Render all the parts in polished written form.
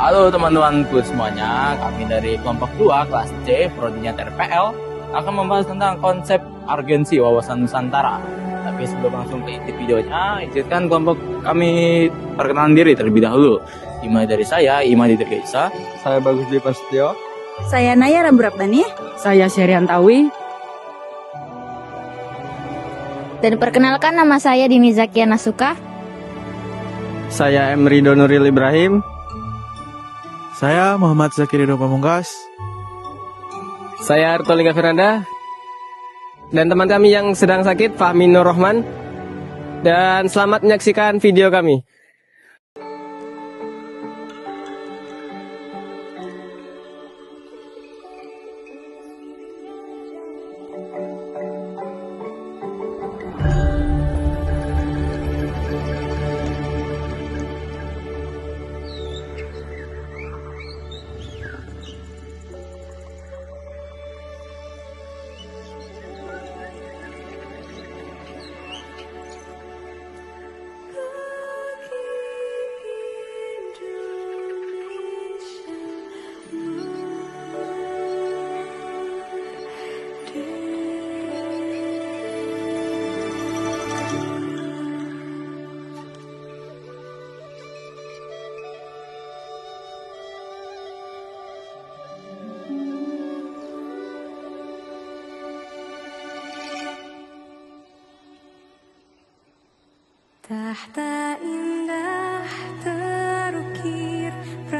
Halo teman-temanku semuanya, kami dari kelompok 2 kelas C, prodinya TRPL, akan membahas tentang konsep urgensi wawasan Nusantara. Tapi sebelum langsung ke inti videonya, izinkan kelompok kami perkenalan diri terlebih dahulu. Dimulai dari saya, Imadi Dirgaisa. Saya Bagus Dwi Prasetyo. Saya Naya Ramburabdani. Saya Syerian Tawi. Dan perkenalkan, nama saya Dini Zakia Nasuka. Saya M. Ridho Nuril Ibrahim. Saya Muhammad Zakirido Pamungkas. Saya Artolika Firanda. Dan teman kami yang sedang sakit, Fahmi Nur Rahman. Dan selamat menyaksikan video kami.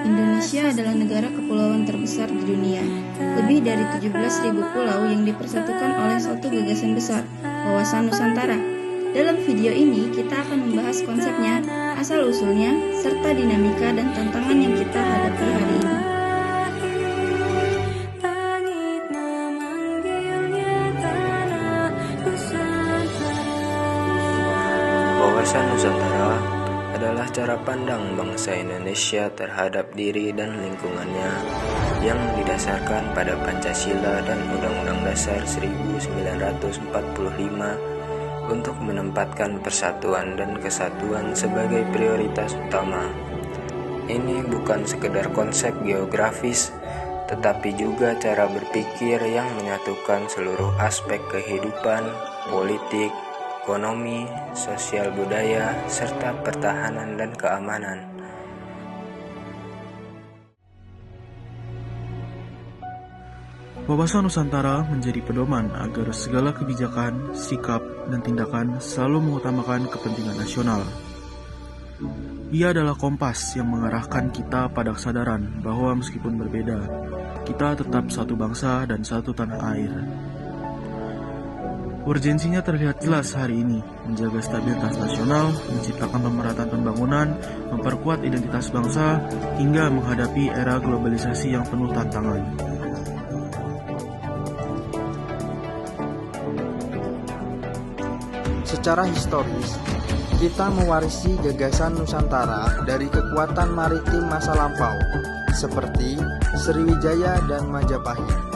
Indonesia adalah negara kepulauan terbesar di dunia. Lebih dari 17.000 pulau yang dipersatukan oleh satu gagasan besar, wawasan Nusantara. Dalam video ini, kita akan membahas konsepnya, asal-usulnya, serta dinamika dan tantangan yang kita hadapi hari ini. Wawasan Nusantara adalah cara pandang bangsa Indonesia terhadap diri dan lingkungannya yang didasarkan pada Pancasila dan Undang-Undang Dasar 1945 untuk menempatkan persatuan dan kesatuan sebagai prioritas utama. Ini bukan sekedar konsep geografis, tetapi juga cara berpikir yang menyatukan seluruh aspek kehidupan, politik, ekonomi, sosial budaya, serta pertahanan dan keamanan. Wawasan Nusantara menjadi pedoman agar segala kebijakan, sikap, dan tindakan selalu mengutamakan kepentingan nasional. Ia adalah kompas yang mengarahkan kita pada kesadaran bahwa meskipun berbeda, kita tetap satu bangsa dan satu tanah air. Urgensinya terlihat jelas hari ini, menjaga stabilitas nasional, menciptakan pemerataan pembangunan, memperkuat identitas bangsa, hingga menghadapi era globalisasi yang penuh tantangan. Secara historis, kita mewarisi gagasan Nusantara dari kekuatan maritim masa lampau, seperti Sriwijaya dan Majapahit.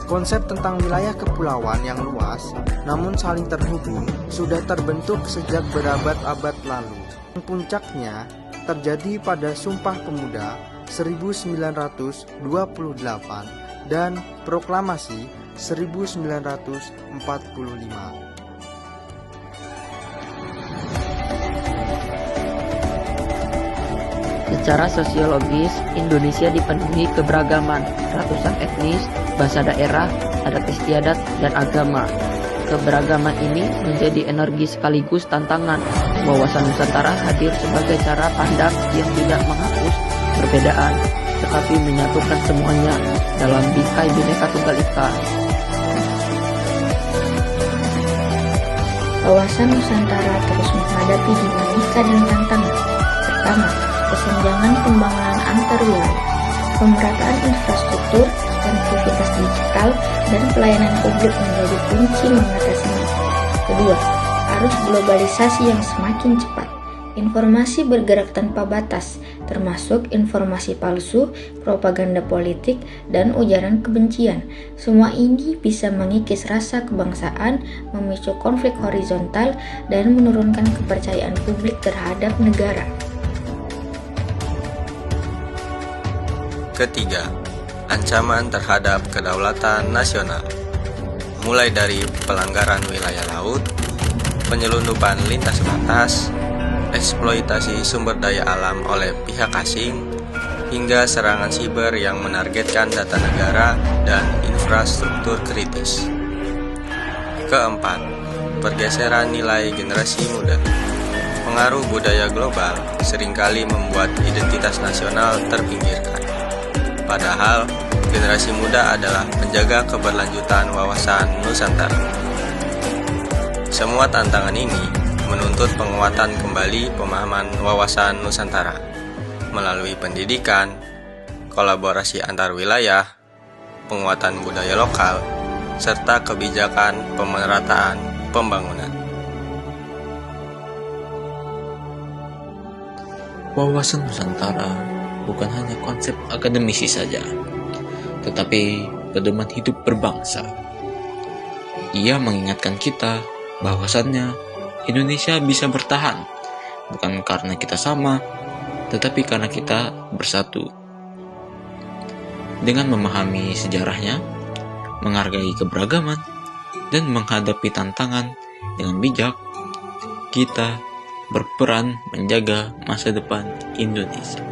Konsep tentang wilayah kepulauan yang luas, namun saling terhubung, sudah terbentuk sejak berabad-abad lalu. Puncaknya terjadi pada Sumpah Pemuda 1928 dan Proklamasi 1945. Secara sosiologis, Indonesia dipenuhi keberagaman, ratusan etnis, bahasa daerah, adat istiadat, dan agama. Keberagaman ini menjadi energi sekaligus tantangan. Wawasan Nusantara hadir sebagai cara pandang yang tidak menghapus perbedaan, tetapi menyatukan semuanya dalam bingkai Bhinneka Tunggal Ika. Wawasan Nusantara terus menghadapi dinamika dan tantangan. Pertama, kesenjangan pembangunan antar wilayah, pemerataan infrastruktur, konektivitas digital, dan pelayanan publik menjadi kunci mengatasinya. Kedua, arus globalisasi yang semakin cepat. Informasi bergerak tanpa batas, termasuk informasi palsu, propaganda politik, dan ujaran kebencian. Semua ini bisa mengikis rasa kebangsaan, memicu konflik horizontal, dan menurunkan kepercayaan publik terhadap negara. Ketiga, ancaman terhadap kedaulatan nasional, mulai dari pelanggaran wilayah laut, penyelundupan lintas batas, eksploitasi sumber daya alam oleh pihak asing, hingga serangan siber yang menargetkan data negara dan infrastruktur kritis. Keempat, pergeseran nilai generasi muda. Pengaruh budaya global seringkali membuat identitas nasional terpinggirkan. Padahal, generasi muda adalah penjaga keberlanjutan wawasan Nusantara. Semua tantangan ini menuntut penguatan kembali pemahaman wawasan Nusantara melalui pendidikan, kolaborasi antar wilayah, penguatan budaya lokal, serta kebijakan pemerataan pembangunan. Wawasan Nusantara bukan hanya konsep akademisi saja, tetapi pedoman hidup berbangsa. Ia mengingatkan kita bahwasannya Indonesia bisa bertahan, bukan karena kita sama, tetapi karena kita bersatu. Dengan memahami sejarahnya, menghargai keberagaman, dan menghadapi tantangan dengan bijak, kita berperan menjaga masa depan Indonesia.